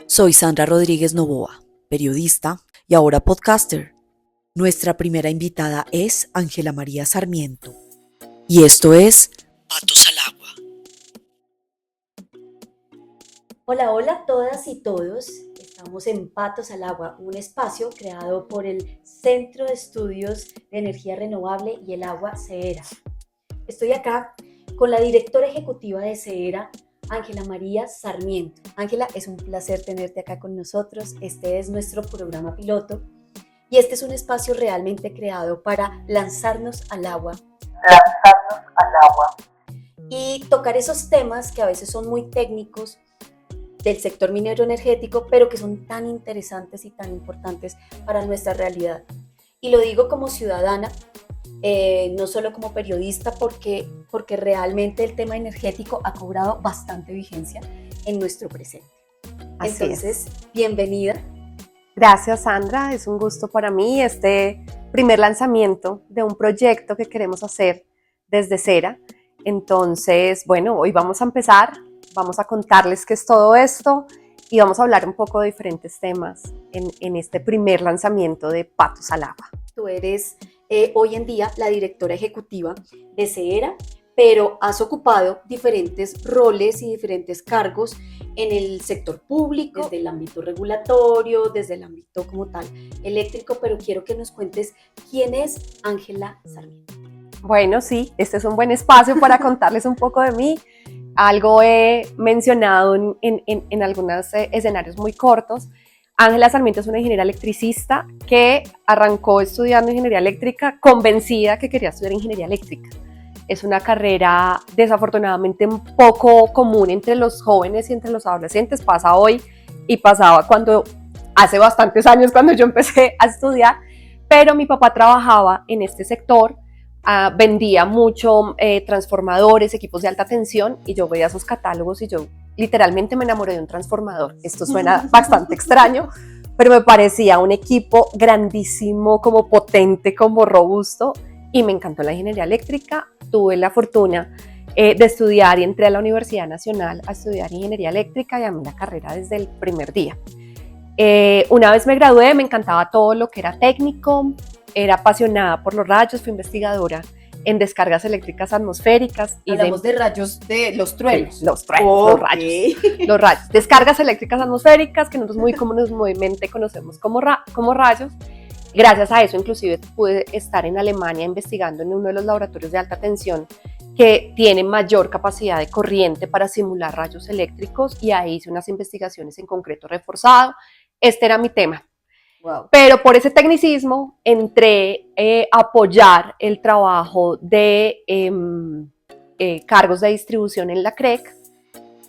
Soy Sandra Rodríguez Novoa, periodista y ahora podcaster. Nuestra primera invitada es Ángela María Sarmiento y esto es Patos al Agua. Hola, hola a todas y todos. Estamos en Patos al Agua, un espacio creado por el Centro de Estudios de Energía Renovable y el Agua CEERA. Estoy acá con la directora ejecutiva de CEERA, Ángela María Sarmiento. Ángela, es un placer tenerte acá con nosotros. Este es nuestro programa piloto y este es un espacio realmente creado para lanzarnos al agua y tocar esos temas que a veces son muy técnicos del sector minero energético, pero que son tan interesantes y tan importantes para nuestra realidad. Y lo digo como ciudadana, no solo como periodista, porque realmente el tema energético ha cobrado bastante vigencia en nuestro presente. Entonces, bienvenida. Gracias, Sandra, es un gusto para mí este primer lanzamiento de un proyecto que queremos hacer desde CEERA. Entonces, bueno, hoy vamos a empezar, vamos a contarles qué es todo esto y vamos a hablar un poco de diferentes temas en este primer lanzamiento de Patos al Agua. Tú eres hoy en día la directora ejecutiva de CEERA, pero has ocupado diferentes roles y diferentes cargos en el sector público, desde el ámbito regulatorio, desde el ámbito como tal eléctrico, pero quiero que nos cuentes quién es Ángela Sarmiento. Bueno, sí, este es un buen espacio para contarles un poco de mí. Algo he mencionado en algunos escenarios muy cortos. Ángela Sarmiento es una ingeniera electricista que arrancó estudiando ingeniería eléctrica convencida que quería estudiar ingeniería eléctrica. Es una carrera desafortunadamente un poco común entre los jóvenes y entre los adolescentes. Pasa hoy y pasaba hace bastantes años cuando yo empecé a estudiar, pero mi papá trabajaba en este sector, vendía mucho transformadores, equipos de alta tensión, y yo veía esos catálogos y yo literalmente me enamoré de un transformador. Esto suena bastante extraño, pero me parecía un equipo grandísimo, como potente, como robusto, y me encantó la ingeniería eléctrica. Tuve la fortuna de estudiar y entré a la Universidad Nacional a estudiar ingeniería eléctrica y amé la carrera desde el primer día. Una vez me gradué, me encantaba todo lo que era técnico, era apasionada por los rayos, fui investigadora en descargas eléctricas atmosféricas. Hablamos de rayos de los truenos. Sí, los truenos, los rayos. Descargas eléctricas atmosféricas, que nosotros muy comúnmente conocemos como rayos. Gracias a eso, inclusive, pude estar en Alemania investigando en uno de los laboratorios de alta tensión que tiene mayor capacidad de corriente para simular rayos eléctricos, y ahí hice unas investigaciones en concreto reforzado. Este era mi tema. Wow. Pero por ese tecnicismo entré a apoyar el trabajo de cargos de distribución en la CREC,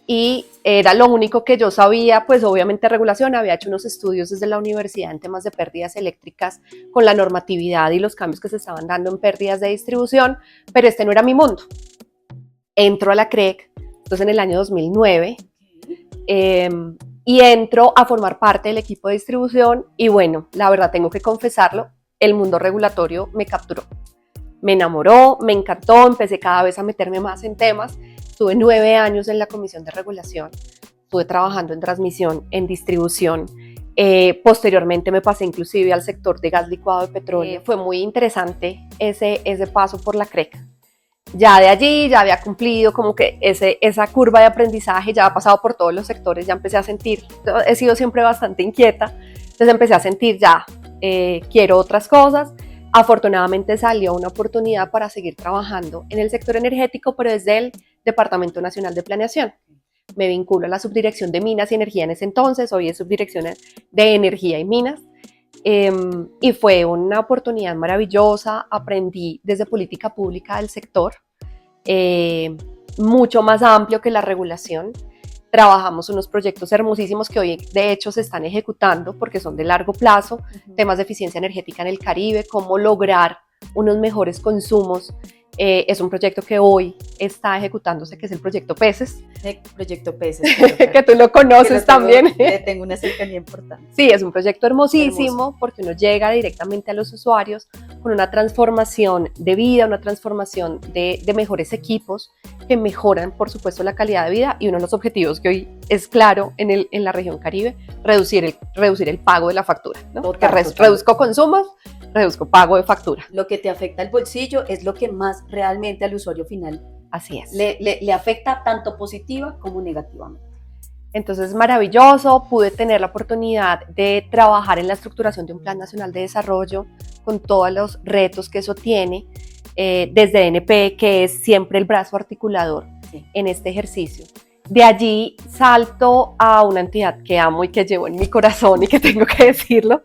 y era lo único que yo sabía. Pues obviamente regulación, había hecho unos estudios desde la universidad en temas de pérdidas eléctricas con la normatividad y los cambios que se estaban dando en pérdidas de distribución, pero este no era mi mundo. Entro a la CREC, entonces en el año 2009, y entro a formar parte del equipo de distribución, y bueno, la verdad tengo que confesarlo, el mundo regulatorio me capturó, me enamoró, me encantó, empecé cada vez a meterme más en temas. Estuve 9 años en la Comisión de Regulación, estuve trabajando en transmisión, en distribución, posteriormente me pasé inclusive al sector de gas licuado de petróleo. Fue muy interesante ese paso por la CREC. Ya de allí, ya había cumplido como que esa curva de aprendizaje, ya ha pasado por todos los sectores, ya empecé a sentir, he sido siempre bastante inquieta, entonces empecé a sentir quiero otras cosas. Afortunadamente salió una oportunidad para seguir trabajando en el sector energético, pero desde el Departamento Nacional de Planeación. Me vinculo a la Subdirección de Minas y Energía en ese entonces, hoy es Subdirección de Energía y Minas, y fue una oportunidad maravillosa. Aprendí desde política pública del sector, mucho más amplio que la regulación. Trabajamos unos proyectos hermosísimos que hoy de hecho se están ejecutando porque son de largo plazo, temas de eficiencia energética en el Caribe, cómo lograr unos mejores consumos Es un proyecto que hoy está ejecutándose, que es el proyecto Peces. El proyecto Peces. Que tú lo conoces también. Le tengo una cercanía importante. Sí, es un proyecto hermosísimo porque uno llega directamente a los usuarios con una transformación de vida, una transformación de mejores equipos que mejoran, por supuesto, la calidad de vida, y uno de los objetivos que hoy es claro en la región Caribe, reducir el pago de la factura, ¿no? Porque reduzco consumos, reduzco pago de factura. Lo que te afecta al bolsillo es lo que más realmente al usuario final Así es. le afecta tanto positiva como negativamente. Entonces, maravilloso, pude tener la oportunidad de trabajar en la estructuración de un Plan Nacional de Desarrollo con todos los retos que eso tiene, desde NP, que es siempre el brazo articulador en este ejercicio. De allí salto a una entidad que amo y que llevo en mi corazón y que tengo que decirlo,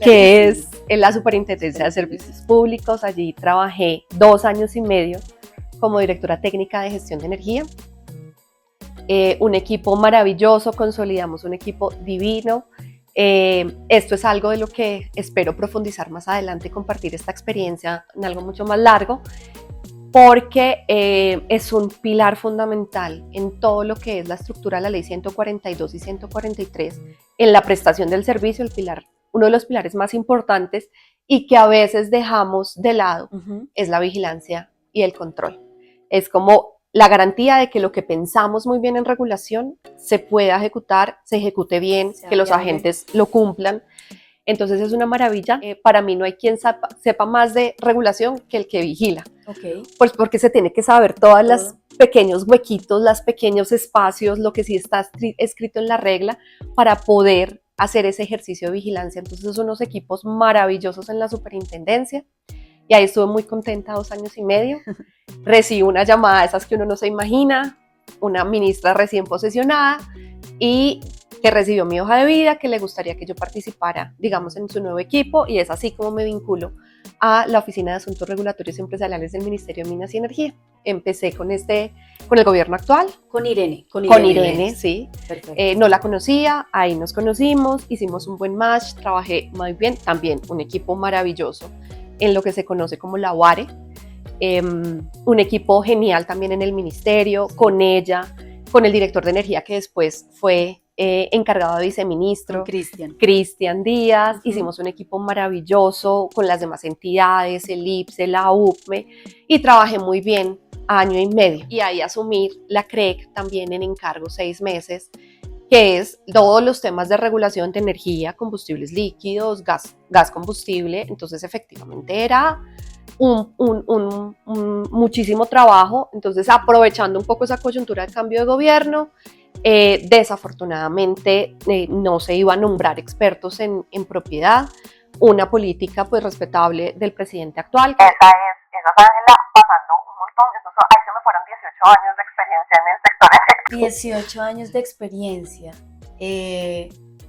que es la Superintendencia de Servicios Públicos. Allí trabajé 2 años y medio como directora técnica de gestión de energía. Un equipo maravilloso, consolidamos un equipo divino. Esto es algo de lo que espero profundizar más adelante, compartir esta experiencia en algo mucho más largo, porque es un pilar fundamental en todo lo que es la estructura de la ley 142 y 143, en la prestación del servicio, uno de los pilares más importantes y que a veces dejamos de lado, es la vigilancia y el control. Es como la garantía de que lo que pensamos muy bien en regulación se pueda ejecutar, se ejecute bien, que los agentes lo cumplan. Entonces es una maravilla. Para mí no hay quien sepa más de regulación que el que vigila. Pues porque se tiene que saber todos los pequeños huequitos, los pequeños espacios, lo que sí está escrito en la regla para poder hacer ese ejercicio de vigilancia. Entonces son unos equipos maravillosos en la superintendencia. Y ahí estuve muy contenta 2 años y medio. Recibí una llamada de esas que uno no se imagina, una ministra recién posesionada y que recibió mi hoja de vida, que le gustaría que yo participara, digamos, en su nuevo equipo, y es así como me vinculo a la Oficina de Asuntos Regulatorios y Empresariales del Ministerio de Minas y Energía. Empecé con el gobierno actual. Con Irene, sí. No la conocía, ahí nos conocimos, hicimos un buen match, trabajé muy bien, también un equipo maravilloso en lo que se conoce como la UARE, un equipo genial también en el ministerio, con ella, con el director de energía que después fue encargado de viceministro, Cristian Díaz. Hicimos un equipo maravilloso con las demás entidades, el IPSE, la UPME, y trabajé muy bien 1 año y medio. Y ahí asumir la CREC también en encargo 6 meses, que es todos los temas de regulación de energía, combustibles líquidos, gas combustible. Entonces efectivamente era muchísimo trabajo. Entonces, aprovechando un poco esa coyuntura del cambio de gobierno, desafortunadamente no se iba a nombrar expertos en propiedad, una política pues respetable del presidente actual. Esa es Ángela, pasando un montón. Ahí se me fueron 18 años de experiencia en el sector eléctrico. 18 años de experiencia,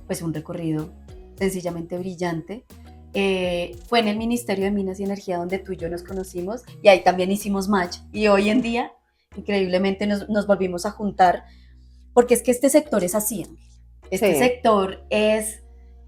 pues un recorrido sencillamente brillante. Fue en el Ministerio de Minas y Energía donde tú y yo nos conocimos, y ahí también hicimos match, y hoy en día increíblemente nos volvimos a juntar, porque es que este sector es así, sector es,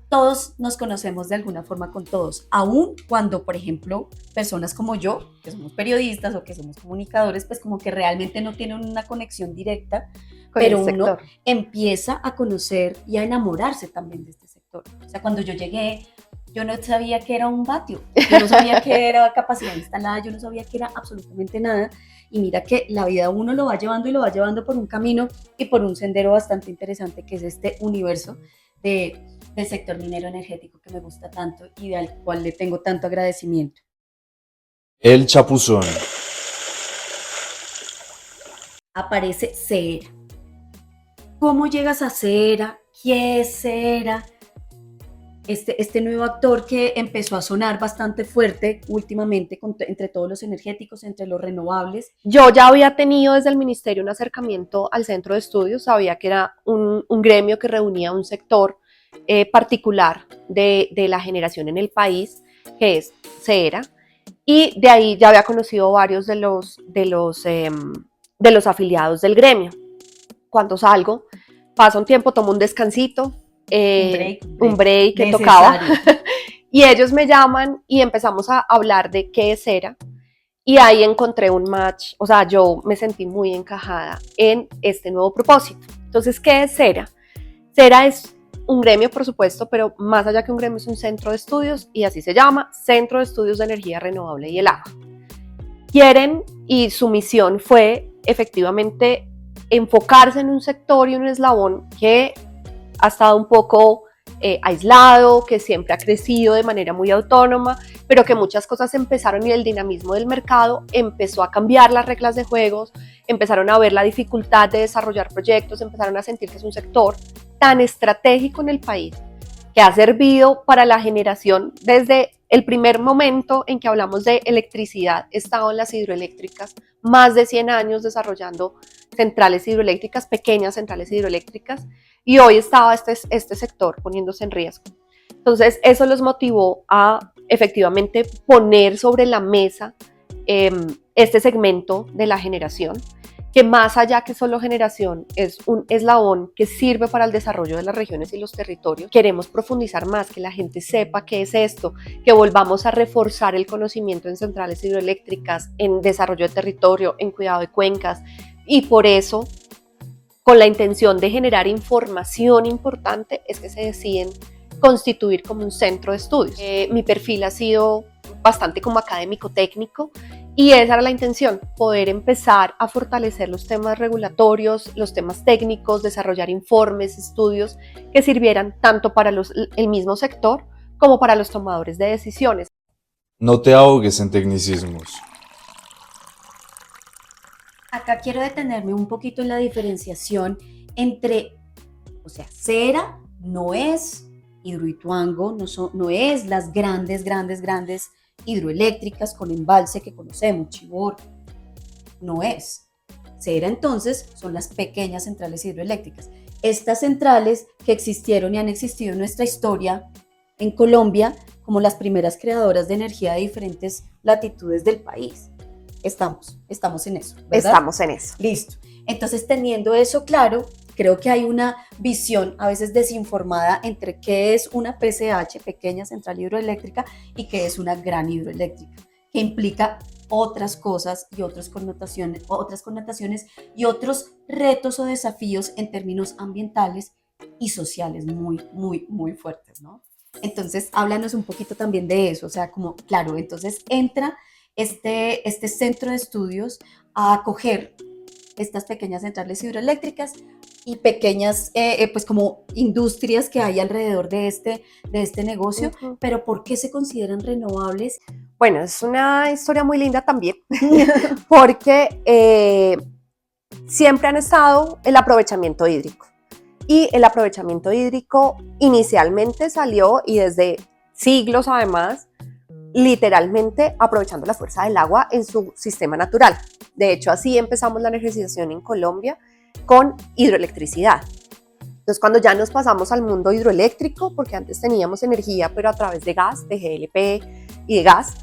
todos nos conocemos de alguna forma con todos, aun cuando, por ejemplo, personas como yo, que somos periodistas o que somos comunicadores, pues como que realmente no tienen una conexión directa, pero uno empieza a conocer y a enamorarse también de este sector. O sea, cuando yo llegué, yo no sabía que era un vatio, yo no sabía que era capacidad instalada, yo no sabía que era absolutamente nada, y mira que la vida uno lo va llevando y lo va llevando por un camino y por un sendero bastante interesante, que es este universo del sector minero energético que me gusta tanto y al cual le tengo tanto agradecimiento. El chapuzón. Aparece CEERA. ¿Cómo llegas a CEERA? ¿Qué es CEERA? Este nuevo actor que empezó a sonar bastante fuerte últimamente entre todos los energéticos, entre los renovables. Yo ya había tenido desde el ministerio un acercamiento al centro de estudios, sabía que era un gremio que reunía un sector particular de la generación en el país, que es CEERA, y de ahí ya había conocido varios de los afiliados del gremio. Cuando salgo, pasa un tiempo, tomo un descansito, un break que tocaba, y ellos me llaman y empezamos a hablar de qué es CEERA, Y ahí encontré un match, o sea, yo me sentí muy encajada en este nuevo propósito. Entonces, ¿qué es CERA? CERA es un gremio, por supuesto, pero más allá que un gremio es un centro de estudios y así se llama, Centro de Estudios de Energía Renovable y el Agua. Quieren, y su misión fue efectivamente enfocarse en un sector y un eslabón que ha estado un poco aislado, que siempre ha crecido de manera muy autónoma, pero que muchas cosas empezaron y el dinamismo del mercado empezó a cambiar las reglas de juegos, empezaron a ver la dificultad de desarrollar proyectos, empezaron a sentir que es un sector tan estratégico en el país que ha servido para la generación desde el primer momento en que hablamos de electricidad, estaban las hidroeléctricas, más de 100 años desarrollando centrales hidroeléctricas, pequeñas centrales hidroeléctricas, y hoy estaba este sector poniéndose en riesgo. Entonces, eso los motivó a efectivamente poner sobre la mesa este segmento de la generación, que más allá que solo generación es un eslabón que sirve para el desarrollo de las regiones y los territorios. Queremos profundizar más, que la gente sepa qué es esto, que volvamos a reforzar el conocimiento en centrales hidroeléctricas, en desarrollo de territorio, en cuidado de cuencas, y por eso, con la intención de generar información importante, es que se deciden constituir como un centro de estudios. Mi perfil ha sido bastante como académico-técnico, y esa era la intención, poder empezar a fortalecer los temas regulatorios, los temas técnicos, desarrollar informes, estudios que sirvieran tanto para el mismo sector como para los tomadores de decisiones. No te ahogues en tecnicismos. Acá quiero detenerme un poquito en la diferenciación entre, o sea, CERA no es Hidroituango, no es las grandes hidroeléctricas con embalse que conocemos, Chivor, no es. CERA entonces son las pequeñas centrales hidroeléctricas. Estas centrales que existieron y han existido en nuestra historia en Colombia como las primeras creadoras de energía de diferentes latitudes del país. Estamos en eso, ¿verdad? Estamos en eso. Listo. Entonces, teniendo eso claro, creo que hay una visión a veces desinformada entre qué es una PCH, pequeña central hidroeléctrica, y qué es una gran hidroeléctrica, que implica otras cosas y otras connotaciones y otros retos o desafíos en términos ambientales y sociales muy fuertes, ¿no? Entonces, háblanos un poquito también de eso, o sea, como, claro, entonces entra este centro de estudios a acoger estas pequeñas centrales hidroeléctricas y pequeñas, pues como industrias que hay alrededor de este negocio, pero ¿por qué se consideran renovables? Bueno, es una historia muy linda también, porque siempre han estado el aprovechamiento hídrico. Y el aprovechamiento hídrico inicialmente salió, y desde siglos además, literalmente aprovechando la fuerza del agua en su sistema natural. De hecho, así empezamos la energización en Colombia con hidroelectricidad. Entonces, cuando ya nos pasamos al mundo hidroeléctrico, porque antes teníamos energía, pero a través de gas, de GLP y de gas,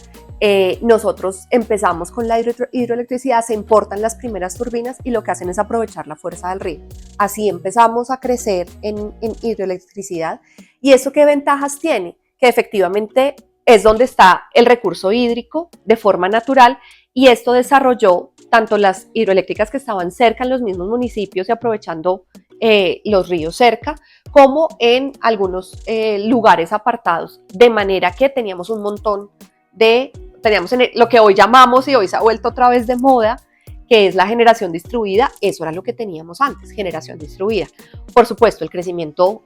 nosotros empezamos con la hidroelectricidad, se importan las primeras turbinas y lo que hacen es aprovechar la fuerza del río. Así empezamos a crecer en hidroelectricidad. ¿Y eso qué ventajas tiene? Que efectivamente es donde está el recurso hídrico de forma natural, y esto desarrolló tanto las hidroeléctricas que estaban cerca en los mismos municipios y aprovechando los ríos cerca, como en algunos lugares apartados, de manera que teníamos un montón teníamos lo que hoy llamamos, y hoy se ha vuelto otra vez de moda, que es la generación distribuida. Eso era lo que teníamos antes, generación distribuida. Por supuesto, el crecimiento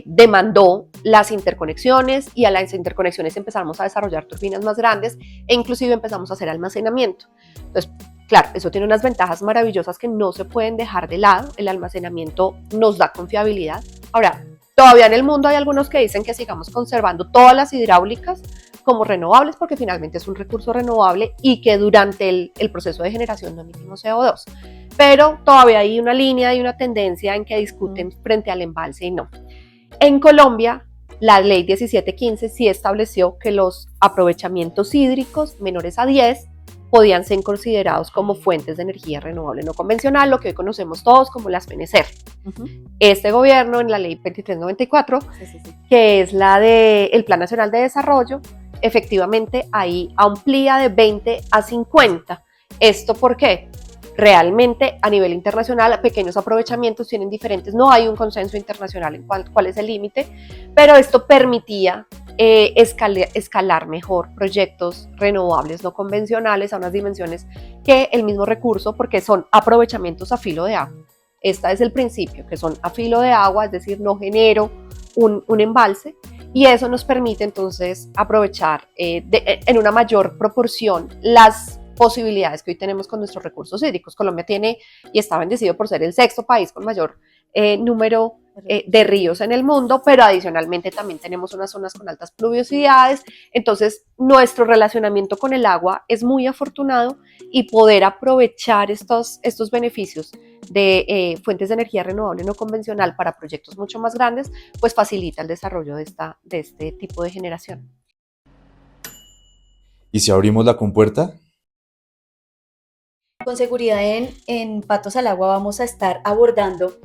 demandó las interconexiones, y a las interconexiones empezamos a desarrollar turbinas más grandes, e inclusive empezamos a hacer almacenamiento. Entonces, claro, eso tiene unas ventajas maravillosas que no se pueden dejar de lado. El almacenamiento nos da confiabilidad. Ahora, todavía en el mundo hay algunos que dicen que sigamos conservando todas las hidráulicas como renovables, porque finalmente es un recurso renovable y que durante el proceso de generación no emitimos CO2. Pero todavía hay una línea y una tendencia en que discuten frente al embalse y no. En Colombia, la ley 1715 sí estableció que los aprovechamientos hídricos menores a 10 podían ser considerados como fuentes de energía renovable no convencional, lo que hoy conocemos todos como las PNCR. Este gobierno, en la ley 2394, que es la del Plan Nacional de Desarrollo, efectivamente ahí amplía de 20 a 50. ¿Esto por qué? Realmente a nivel internacional pequeños aprovechamientos tienen diferentes, no hay un consenso internacional en cuál es el límite, pero esto permitía escalar mejor proyectos renovables no convencionales a unas dimensiones que el mismo recurso, porque son aprovechamientos a filo de agua. Este es el principio, que son a filo de agua, es decir, no genero un embalse, y eso nos permite entonces aprovechar en una mayor proporción las posibilidades que hoy tenemos con nuestros recursos hídricos. Colombia tiene y está bendecido por ser el sexto país con mayor número de ríos en el mundo, pero adicionalmente también tenemos unas zonas con altas pluviosidades, entonces nuestro relacionamiento con el agua es muy afortunado, y poder aprovechar estos beneficios de fuentes de energía renovable no convencional para proyectos mucho más grandes, pues facilita el desarrollo de este tipo de generación. ¿Y si abrimos la compuerta? Con seguridad en Patos al Agua vamos a estar abordando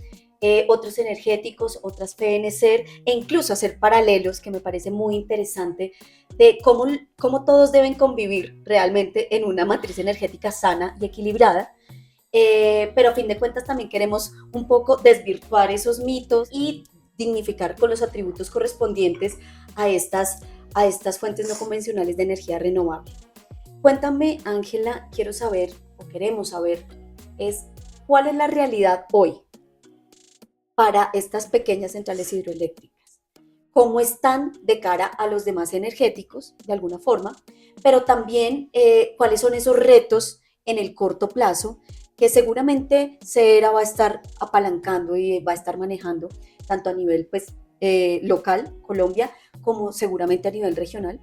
otros energéticos, otras PNC e incluso hacer paralelos, que me parece muy interesante, de cómo todos deben convivir realmente en una matriz energética sana y equilibrada. Pero a fin de cuentas también queremos un poco desvirtuar esos mitos y dignificar con los atributos correspondientes a estas fuentes no convencionales de energía renovable. Cuéntame, Ángela, quiero saber, o queremos saber, cuál es la realidad hoy para estas pequeñas centrales hidroeléctricas. Cómo están de cara a los demás energéticos, de alguna forma, pero también cuáles son esos retos en el corto plazo que seguramente CERA va a estar apalancando y va a estar manejando tanto a nivel local, Colombia, como seguramente a nivel regional,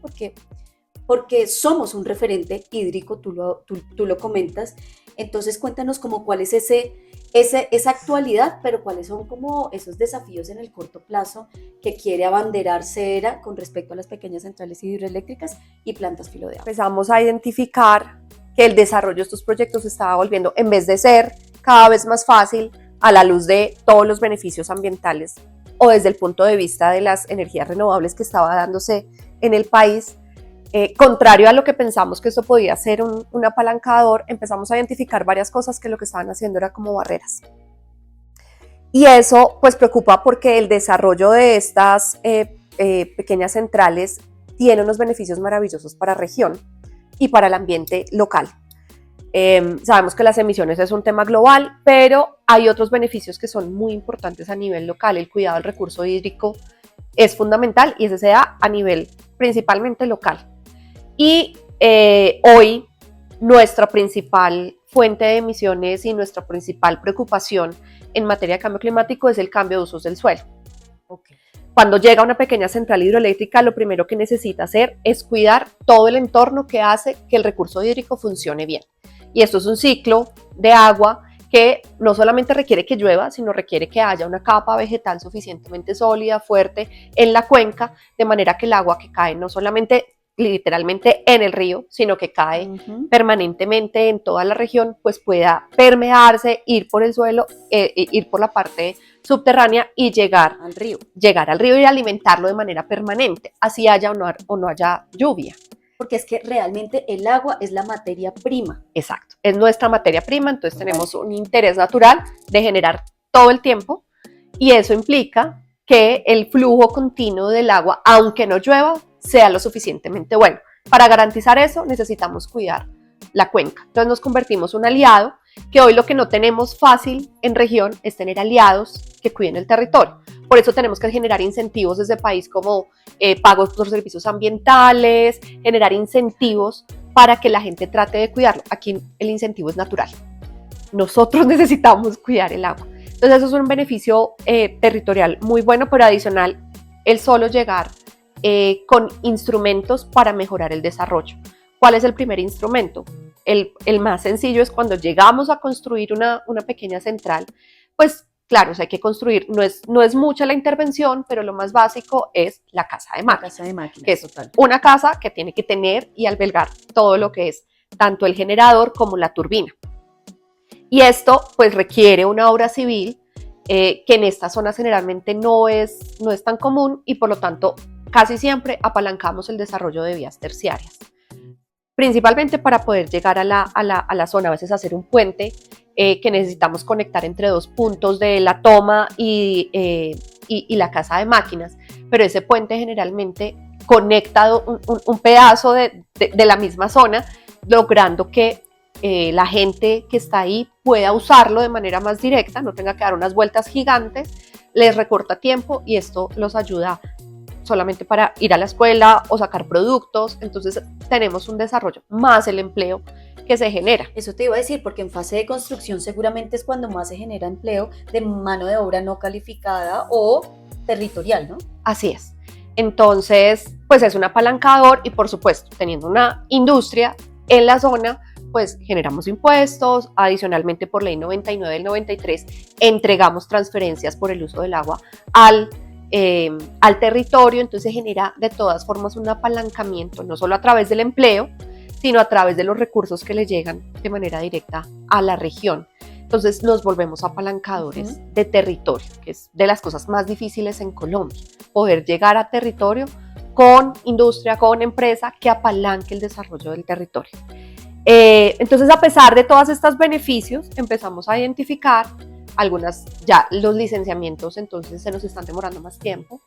porque somos un referente hídrico, tú lo comentas. Entonces cuéntanos cuál es esa actualidad, pero cuáles son como esos desafíos en el corto plazo que quiere abanderar CERA con respecto a las pequeñas centrales hidroeléctricas y plantas filo de agua. Empezamos a identificar que el desarrollo de estos proyectos se estaba volviendo, en vez de ser cada vez más fácil a la luz de todos los beneficios ambientales o desde el punto de vista de las energías renovables que estaba dándose en el país, contrario a lo que pensamos que esto podía ser un apalancador, empezamos a identificar varias cosas que lo que estaban haciendo era como barreras. Y eso pues preocupa, porque el desarrollo de estas pequeñas centrales tiene unos beneficios maravillosos para la región y para el ambiente local. Sabemos que las emisiones es un tema global, pero hay otros beneficios que son muy importantes a nivel local. El cuidado del recurso hídrico es fundamental, y ese se da a nivel principalmente local. Y hoy nuestra principal fuente de emisiones y nuestra principal preocupación en materia de cambio climático es el cambio de usos del suelo. Okay. Cuando llega una pequeña central hidroeléctrica, lo primero que necesita hacer es cuidar todo el entorno que hace que el recurso hídrico funcione bien. Y esto es un ciclo de agua que no solamente requiere que llueva, sino requiere que haya una capa vegetal suficientemente sólida, fuerte en la cuenca, de manera que el agua que cae no solamente literalmente en el río, sino que cae permanentemente en toda la región, pues pueda permearse, ir por el suelo, ir por la parte subterránea y llegar al río y alimentarlo de manera permanente, así haya o no haya lluvia. Porque es que realmente el agua es la materia prima. Exacto, es nuestra materia prima, entonces tenemos un interés natural de generar todo el tiempo, y eso implica que el flujo continuo del agua, aunque no llueva, sea lo suficientemente bueno. Para garantizar eso necesitamos cuidar la cuenca. Entonces nos convertimos en un aliado, que hoy lo que no tenemos fácil en región es tener aliados que cuiden el territorio. Por eso tenemos que generar incentivos desde el país, como pagos por servicios ambientales, generar incentivos para que la gente trate de cuidarlo. Aquí el incentivo es natural. Nosotros necesitamos cuidar el agua. Entonces eso es un beneficio territorial muy bueno, pero adicional, el solo llegar con instrumentos para mejorar el desarrollo. ¿Cuál es el primer instrumento? El más sencillo es cuando llegamos a construir una pequeña central, pues claro, hay que construir, no es mucha la intervención, pero lo más básico es la casa de máquinas, que es una casa que tiene que tener y albergar todo lo que es tanto el generador como la turbina. Y esto pues requiere una obra civil que en estas zonas generalmente no es tan común, y por lo tanto casi siempre apalancamos el desarrollo de vías terciarias, principalmente para poder llegar a la zona, a veces hacer un puente que necesitamos conectar entre dos puntos de la toma y la casa de máquinas, pero ese puente generalmente conecta un pedazo de la misma zona, logrando que la gente que está ahí pueda usarlo de manera más directa, no tenga que dar unas vueltas gigantes, les recorta tiempo y esto los ayuda solamente para ir a la escuela o sacar productos. Entonces tenemos un desarrollo más el empleo que se genera. Eso te iba a decir, porque en fase de construcción seguramente es cuando más se genera empleo de mano de obra no calificada o territorial, ¿no? Así es. Entonces, pues es un apalancador y por supuesto, teniendo una industria en la zona, pues generamos impuestos, adicionalmente por ley 99 del 93 entregamos transferencias por el uso del agua al territorio, entonces genera de todas formas un apalancamiento, no solo a través del empleo, sino a través de los recursos que le llegan de manera directa a la región. Entonces nos volvemos apalancadores de territorio, que es de las cosas más difíciles en Colombia, poder llegar a territorio con industria, con empresa que apalanque el desarrollo del territorio. Entonces, a pesar de todos estos beneficios, empezamos a identificar algunas, ya los licenciamientos entonces se nos están demorando más tiempo.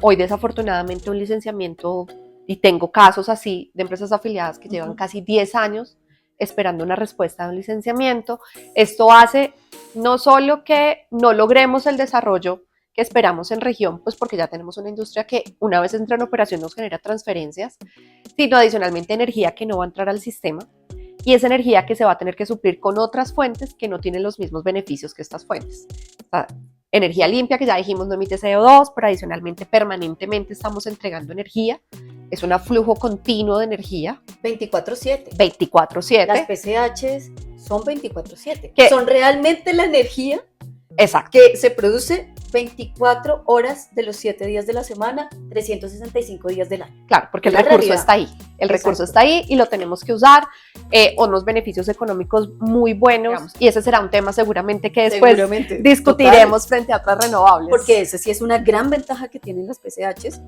Hoy desafortunadamente un licenciamiento, y tengo casos así de empresas afiliadas que llevan casi 10 años esperando una respuesta de un licenciamiento. Esto hace no solo que no logremos el desarrollo que esperamos en región, pues porque ya tenemos una industria que una vez entra en operación nos genera transferencias, sino adicionalmente energía que no va a entrar al sistema, y esa energía que se va a tener que suplir con otras fuentes que no tienen los mismos beneficios que estas fuentes. Energía limpia, que ya dijimos no emite CO2, pero adicionalmente permanentemente estamos entregando energía. Es un flujo continuo de energía. 24/7. 24/7. Las PCHs son 24/7. Que son realmente la energía exacto, que se produce 24 horas de los 7 días de la semana, 365 días del año. Claro, porque el La recurso realidad. está ahí. El Exacto. recurso está ahí y lo tenemos que usar. Unos beneficios económicos muy buenos. Digamos, y ese será un tema seguramente que después Seguramente. discutiremos Total. frente a otras renovables. Porque esa sí es una gran ventaja que tienen las PCHs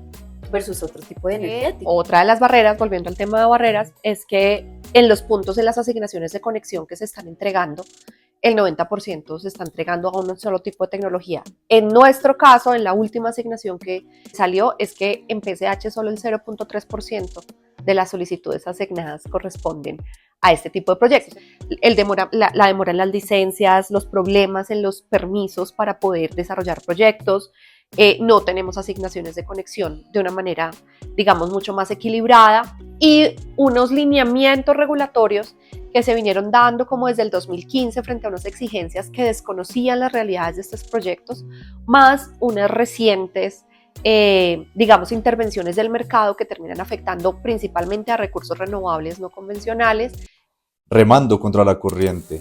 versus otro tipo de energética. Otra de las barreras, volviendo al tema de barreras, es que en los puntos de las asignaciones de conexión que se están entregando, el 90% se está entregando a un solo tipo de tecnología. En nuestro caso, en la última asignación que salió, es que en PCH solo el 0.3% de las solicitudes asignadas corresponden a este tipo de proyectos. La demora en las licencias, los problemas en los permisos para poder desarrollar proyectos, no tenemos asignaciones de conexión de una manera, digamos, mucho más equilibrada, y unos lineamientos regulatorios que se vinieron dando como desde el 2015 frente a unas exigencias que desconocían las realidades de estos proyectos, más unas recientes, digamos, intervenciones del mercado que terminan afectando principalmente a recursos renovables no convencionales. Remando contra la corriente.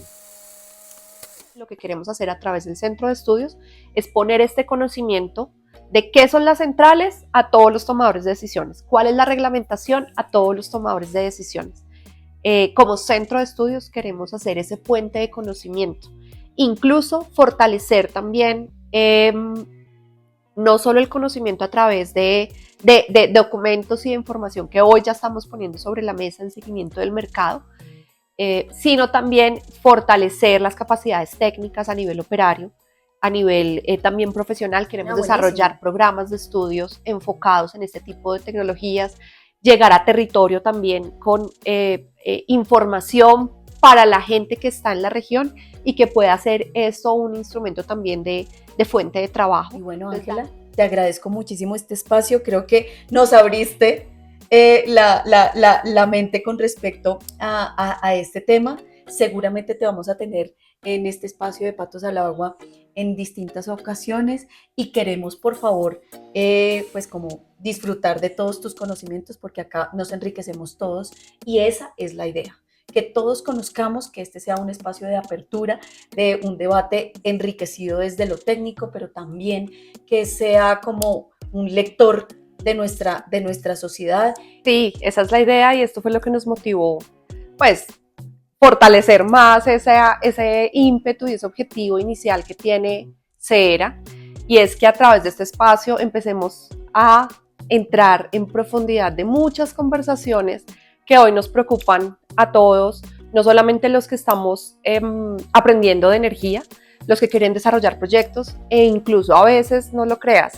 Lo que queremos hacer a través del centro de estudios es poner este conocimiento de qué son las centrales a todos los tomadores de decisiones, cuál es la reglamentación a todos los tomadores de decisiones. Como centro de estudios queremos hacer ese puente de conocimiento, incluso fortalecer también no solo el conocimiento a través de documentos y de información que hoy ya estamos poniendo sobre la mesa en seguimiento del mercado, sino también fortalecer las capacidades técnicas a nivel operario, a nivel también profesional. Queremos desarrollar programas de estudios enfocados en este tipo de tecnologías, llegar a territorio también con información para la gente que está en la región y que pueda hacer esto un instrumento también de fuente de trabajo. Y bueno, Ángela, te agradezco muchísimo este espacio. Creo que nos abriste la mente con respecto a este tema. Seguramente te vamos a tener en este espacio de Patos al Agua en distintas ocasiones y queremos, por favor, pues como disfrutar de todos tus conocimientos, porque acá nos enriquecemos todos y esa es la idea, que todos conozcamos, que este sea un espacio de apertura, de un debate enriquecido desde lo técnico, pero también que sea como un lector de nuestra sociedad. Sí, esa es la idea y esto fue lo que nos motivó, pues, fortalecer más ese ímpetu y ese objetivo inicial que tiene CEERA, y es que a través de este espacio empecemos a entrar en profundidad de muchas conversaciones que hoy nos preocupan a todos, no solamente los que estamos aprendiendo de energía, los que quieren desarrollar proyectos e incluso a veces, no lo creas,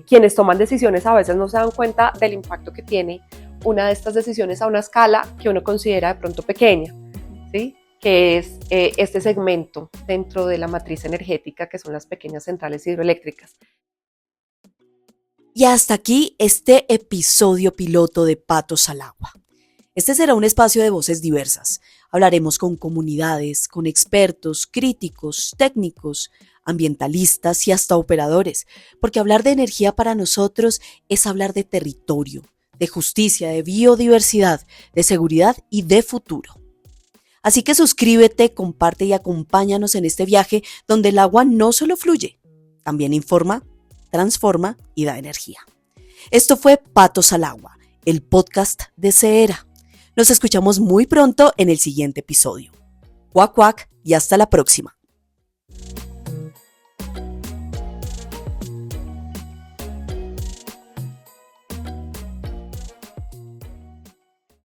quienes toman decisiones a veces no se dan cuenta del impacto que tiene una de estas decisiones a una escala que uno considera de pronto pequeña, ¿sí? Que es este segmento dentro de la matriz energética que son las pequeñas centrales hidroeléctricas. Y hasta aquí este episodio piloto de Patos al Agua. Este será un espacio de voces diversas. Hablaremos con comunidades, con expertos, críticos, técnicos, ambientalistas y hasta operadores, porque hablar de energía para nosotros es hablar de territorio, de justicia, de biodiversidad, de seguridad y de futuro. Así que suscríbete, comparte y acompáñanos en este viaje donde el agua no solo fluye, también informa, transforma y da energía. Esto fue Patos al Agua, el podcast de CEERA. Nos escuchamos muy pronto en el siguiente episodio. Cuac, cuac y hasta la próxima.